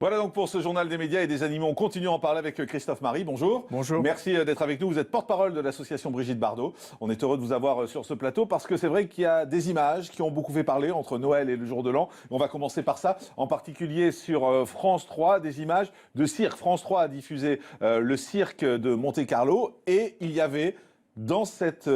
Voilà donc pour ce journal des médias et des animaux. On continue à en parler avec Christophe Marie. Bonjour. Bonjour. Merci d'être avec nous. Vous êtes porte-parole de l'association Brigitte Bardot. On est heureux de vous avoir sur ce plateau parce que c'est vrai qu'il y a des images qui ont beaucoup fait parler entre Noël et le jour de l'an. On va commencer par ça, en particulier sur France 3, des images de cirque. France 3 a diffusé le cirque de Monte-Carlo et il y avait... Dans cette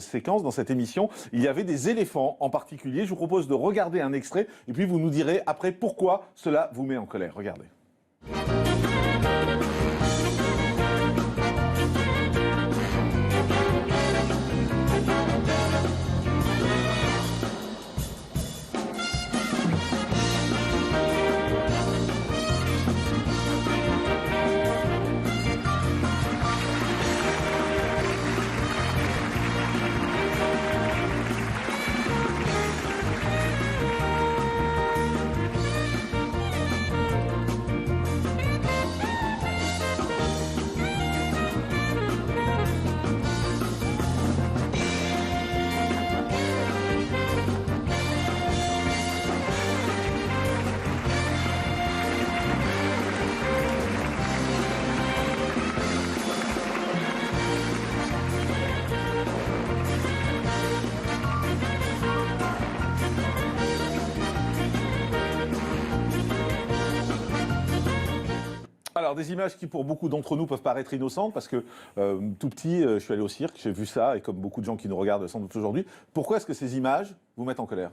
séquence, dans cette émission, il y avait des éléphants en particulier. Je vous propose de regarder un extrait et puis vous nous direz après pourquoi cela vous met en colère. Regardez. Alors, des images qui, pour beaucoup d'entre nous, peuvent paraître innocentes, parce que tout petit, je suis allé au cirque, j'ai vu ça, et comme beaucoup de gens qui nous regardent sans doute aujourd'hui, pourquoi est-ce que ces images vous mettent en colère ?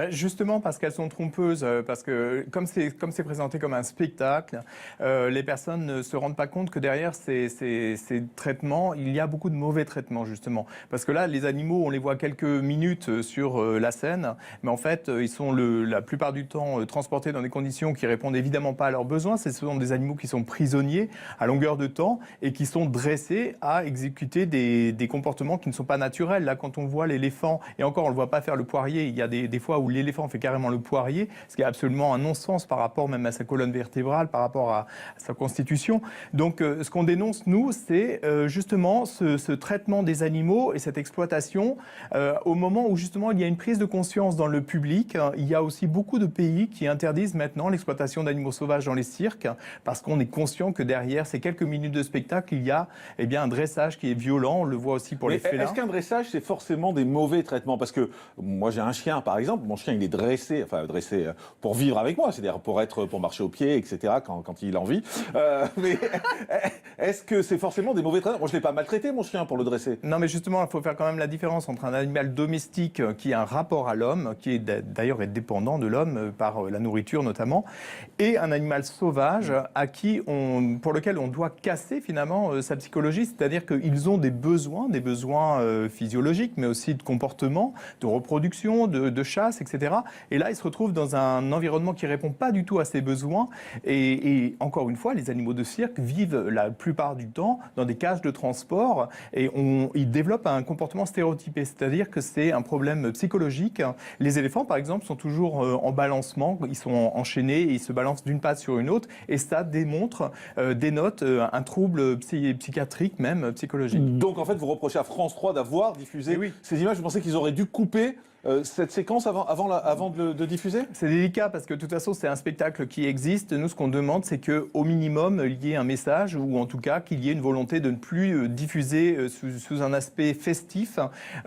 Justement parce qu'elles sont trompeuses, parce que comme c'est présenté comme un spectacle, les personnes ne se rendent pas compte que derrière ces traitements, il y a beaucoup de mauvais traitements justement. Parce que là, les animaux, on les voit quelques minutes sur la scène, mais en fait, ils sont la plupart du temps transportés dans des conditions qui répondent évidemment pas à leurs besoins. Ce sont des animaux qui sont prisonniers à longueur de temps et qui sont dressés à exécuter des comportements qui ne sont pas naturels. Là, quand on voit l'éléphant, et encore, on le voit pas faire le poirier, il y a des fois où l'éléphant fait carrément le poirier, ce qui est absolument un non-sens par rapport même à sa colonne vertébrale, par rapport à sa constitution. Donc ce qu'on dénonce, nous, c'est justement ce traitement des animaux et cette exploitation au moment où justement il y a une prise de conscience dans le public. Il y a aussi beaucoup de pays qui interdisent maintenant l'exploitation d'animaux sauvages dans les cirques parce qu'on est conscient que derrière ces quelques minutes de spectacle, il y a un dressage qui est violent. On le voit aussi pour les félins. Est-ce qu'un dressage, c'est forcément des mauvais traitements ? Parce que moi, j'ai un chien, par exemple. Mon chien, il est dressé pour vivre avec moi, c'est-à-dire pour marcher au pied, etc., quand il a envie. Mais est-ce que c'est forcément des mauvais traitements ? Moi, je ne l'ai pas maltraité, mon chien, pour le dresser. Non, mais justement, il faut faire quand même la différence entre un animal domestique qui a un rapport à l'homme, qui est d'ailleurs dépendant de l'homme par la nourriture notamment, et un animal sauvage pour lequel on doit casser finalement sa psychologie, c'est-à-dire qu'ils ont des besoins physiologiques, mais aussi de comportement, de reproduction, de chasse, etc. Et là, ils se retrouvent dans un environnement qui ne répond pas du tout à ces besoins. Et encore une fois, les animaux de cirque vivent la plupart du temps dans des cages de transport et ils développent un comportement stéréotypé, c'est-à-dire que c'est un problème psychologique. Les éléphants, par exemple, sont toujours en balancement, ils sont enchaînés et ils se balancent d'une patte sur une autre et ça dénote un trouble psychiatrique, même psychologique. Donc en fait, vous reprochez à France 3 d'avoir diffusé ces images. Vous pensez qu'ils auraient dû couper cette séquence avant de diffuser ? C'est délicat parce que de toute façon, c'est un spectacle qui existe. Nous, ce qu'on demande, c'est qu'au minimum, il y ait un message ou en tout cas qu'il y ait une volonté de ne plus diffuser sous un aspect festif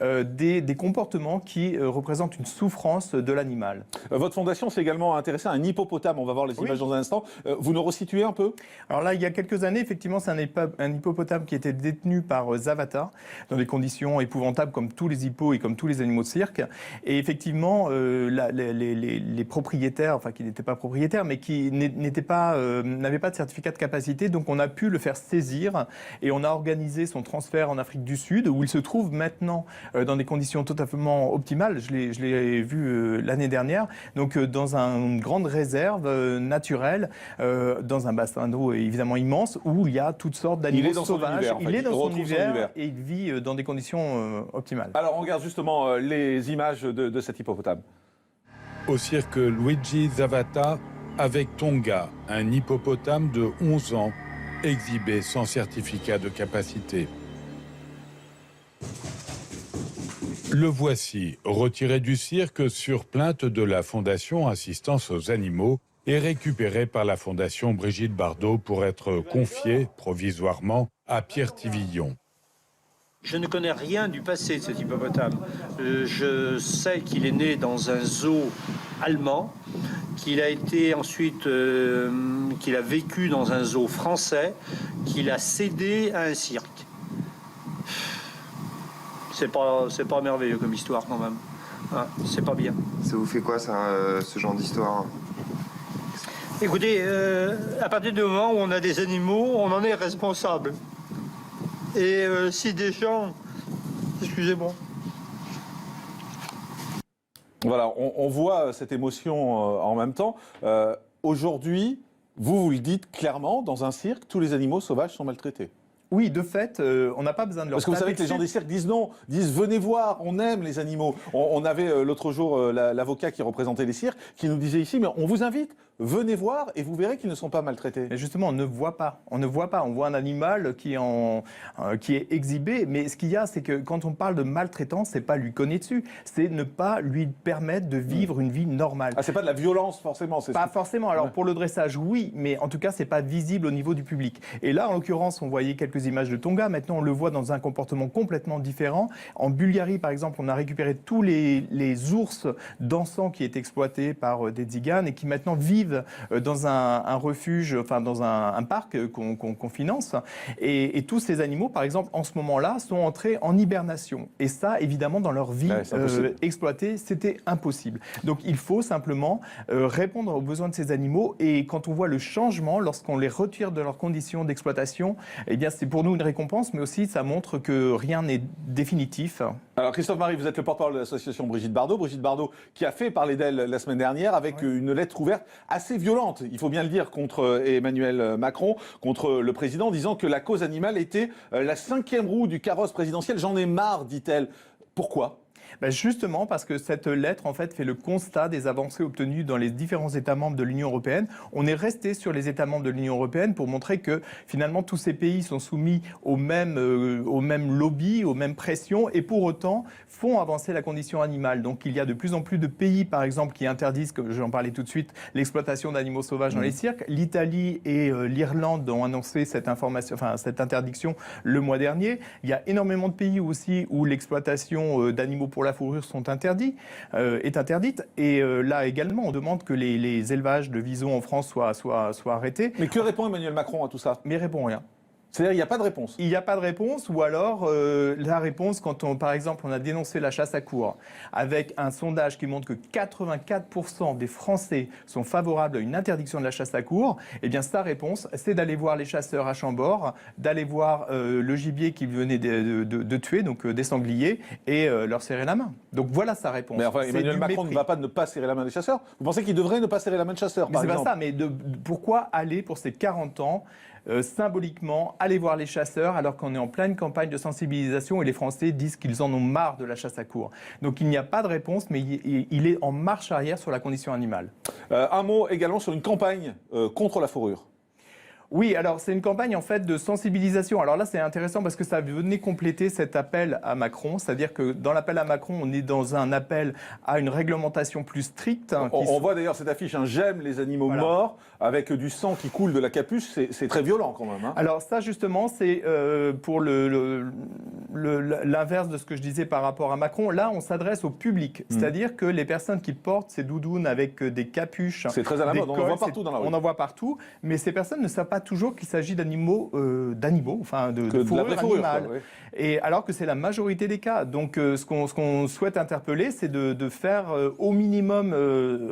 des comportements qui représentent une souffrance de l'animal. Votre fondation s'est également intéressée à un hippopotame. On va voir les images dans un instant. Vous nous resituez un peu ? Alors là, il y a quelques années, effectivement, c'est un hippopotame qui était détenu par Zavata dans des conditions épouvantables comme tous les hippos et comme tous les animaux de cirque. Et effectivement, les propriétaires, enfin qui n'étaient pas propriétaires, mais qui n'avaient pas de certificat de capacité, donc on a pu le faire saisir et on a organisé son transfert en Afrique du Sud, où il se trouve maintenant dans des conditions totalement optimales. Je l'ai vu l'année dernière, donc dans une grande réserve naturelle, dans un bassin d'eau évidemment immense, où il y a toutes sortes d'animaux sauvages. Il est dans son univers et il vit dans des conditions optimales. Alors on regarde justement les images de cet hippopotame. Au cirque Luigi Zavata, avec Tonga, un hippopotame de 11 ans, exhibé sans certificat de capacité. Le voici, retiré du cirque sur plainte de la Fondation Assistance aux animaux, et récupéré par la Fondation Brigitte Bardot pour être confié provisoirement à Pierre Tivillon. Je ne connais rien du passé de cet hippopotame. Je sais qu'il est né dans un zoo allemand, qu'il a été ensuite, qu'il a vécu dans un zoo français, qu'il a cédé à un cirque. C'est pas merveilleux comme histoire quand même. Hein, c'est pas bien. Ça vous fait quoi ça, ce genre d'histoire? Écoutez, à partir du moment où on a des animaux, on en est responsable. Et si des gens... Excusez-moi. Voilà, on voit cette émotion en même temps. Aujourd'hui, vous le dites clairement, dans un cirque, tous les animaux sauvages sont maltraités. Oui, de fait, on n'a pas besoin de leur Parce que vous savez que les gens des cirques disent non, disent venez voir, on aime les animaux. On avait l'autre jour l'avocat qui représentait les cirques qui nous disait ici, mais on vous invite, venez voir et vous verrez qu'ils ne sont pas maltraités. Mais justement, on ne voit pas. On voit un animal qui est exhibé. Mais ce qu'il y a, c'est que quand on parle de maltraitance, c'est pas lui cogner dessus, c'est ne pas lui permettre de vivre une vie normale. Ah, c'est pas de la violence forcément. Pas forcément. Alors pour le dressage, oui, mais en tout cas, c'est pas visible au niveau du public. Et là, en l'occurrence, on voyait quelques images de Tonga. Maintenant, on le voit dans un comportement complètement différent. En Bulgarie, par exemple, on a récupéré tous les ours dansants qui étaient exploités par des tziganes et qui maintenant vivent dans un refuge, enfin dans un parc qu'on finance. Et tous ces animaux, par exemple, en ce moment-là, sont entrés en hibernation. Et ça, évidemment, dans leur vie exploitée, c'était impossible. Donc, il faut simplement répondre aux besoins de ces animaux. Et quand on voit le changement, lorsqu'on les retire de leurs conditions d'exploitation, eh bien, c'est pour nous une récompense, mais aussi ça montre que rien n'est définitif. Alors Christophe Marie, vous êtes le porte-parole de l'association Brigitte Bardot. Brigitte Bardot qui a fait parler d'elle la semaine dernière avec une lettre ouverte assez violente, il faut bien le dire, contre Emmanuel Macron, contre le président, disant que la cause animale était la 5e roue du carrosse présidentiel. J'en ai marre, dit-elle. Pourquoi ? Ben justement parce que cette lettre en fait le constat des avancées obtenues dans les différents États membres de l'Union européenne. On est resté sur les États membres de l'Union européenne pour montrer que finalement tous ces pays sont soumis aux mêmes lobbies, aux mêmes pressions et pour autant font avancer la condition animale. Donc il y a de plus en plus de pays par exemple qui interdisent, comme j'en parlais tout de suite, l'exploitation d'animaux sauvages dans les cirques. L'Italie et l'Irlande ont annoncé cette interdiction le mois dernier. Il y a énormément de pays aussi où l'exploitation d'animaux pour la fourrure est interdite. Et là également, on demande que les élevages de visons en France soient arrêtés. Mais que répond Emmanuel Macron à tout ça ? Mais il répond rien. C'est-à-dire, il n'y a pas de réponse. Il n'y a pas de réponse, ou alors la réponse quand par exemple, on a dénoncé la chasse à courre, avec un sondage qui montre que 84% des Français sont favorables à une interdiction de la chasse à courre, eh bien sa réponse, c'est d'aller voir les chasseurs à Chambord, d'aller voir le gibier qu'ils venaient de tuer, donc des sangliers, et leur serrer la main. Donc voilà sa réponse. Mais enfin, Emmanuel Macron ne va pas ne pas serrer la main des chasseurs. Vous pensez qu'il devrait ne pas serrer la main de chasseurs, par exemple ? C'est pas ça, mais pourquoi aller pour ces 40 ans symboliquement, aller voir les chasseurs alors qu'on est en pleine campagne de sensibilisation et les Français disent qu'ils en ont marre de la chasse à courre. Donc il n'y a pas de réponse, mais il est en marche arrière sur la condition animale. Un mot également sur une campagne contre la fourrure. Oui, alors c'est une campagne en fait de sensibilisation. Alors là, c'est intéressant parce que ça venait compléter cet appel à Macron, c'est-à-dire que dans l'appel à Macron, on est dans un appel à une réglementation plus stricte. On voit d'ailleurs cette affiche, j'aime les animaux morts, avec du sang qui coule de la capuche, c'est très violent quand même. Hein. Alors ça justement, c'est pour l'inverse de ce que je disais par rapport à Macron. Là, on s'adresse au public, c'est-à-dire que les personnes qui portent ces doudounes avec des capuches, c'est très à la mode, on en voit partout dans la rue. On en voit partout, mais ces personnes ne savent pas toujours qu'il s'agit d'animaux, enfin de fourrure animale. Quoi, oui. Et alors que c'est la majorité des cas. Donc ce qu'on souhaite interpeller, c'est de faire au minimum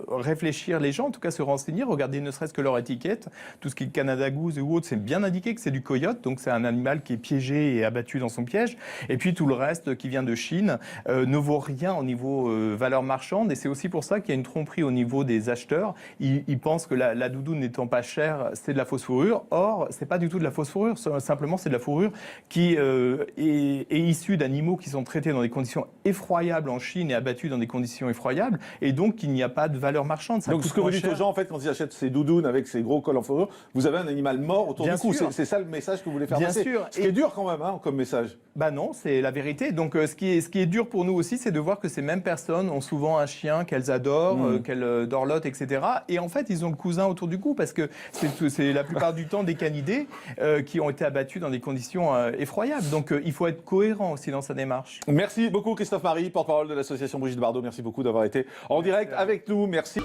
réfléchir les gens, en tout cas se renseigner, regarder ne serait-ce que leur étiquette. Tout ce qui est Canada Goose ou autre, c'est bien indiqué que c'est du coyote, donc c'est un animal qui est piégé et abattu dans son piège. Et puis tout le reste qui vient de Chine ne vaut rien au niveau valeur marchande. Et c'est aussi pour ça qu'il y a une tromperie au niveau des acheteurs. Ils pensent que la doudoune n'étant pas chère, c'est de la fausse fourrure. fourrure. Or, c'est pas du tout de la fausse fourrure. Simplement, c'est de la fourrure qui est issue d'animaux qui sont traités dans des conditions effroyables en Chine et abattus dans des conditions effroyables. Et donc, il n'y a pas de valeur marchande. Ça Donc, coûte ce que vous moins dites cher. aux gens, en fait, quand ils achètent ces doudounes avec ces gros cols en fourrure, vous avez un animal mort autour Bien du cou. sûr. C'est ça le message que vous voulez faire Bien passer. sûr. Ce qui est dur quand même, hein, comme message. Bah non, c'est la vérité. Donc ce qui est dur pour nous aussi, c'est de voir que ces mêmes personnes ont souvent un chien qu'elles adorent, qu'elles dorlotent, etc. Et en fait, ils ont le cousin autour du cou parce que c'est la plupart du temps des canidés qui ont été abattus dans des conditions effroyables. Donc il faut être cohérent aussi dans sa démarche. Merci beaucoup Christophe Marie, porte-parole de l'association Brigitte Bardot. Merci beaucoup d'avoir été en direct avec nous. Merci.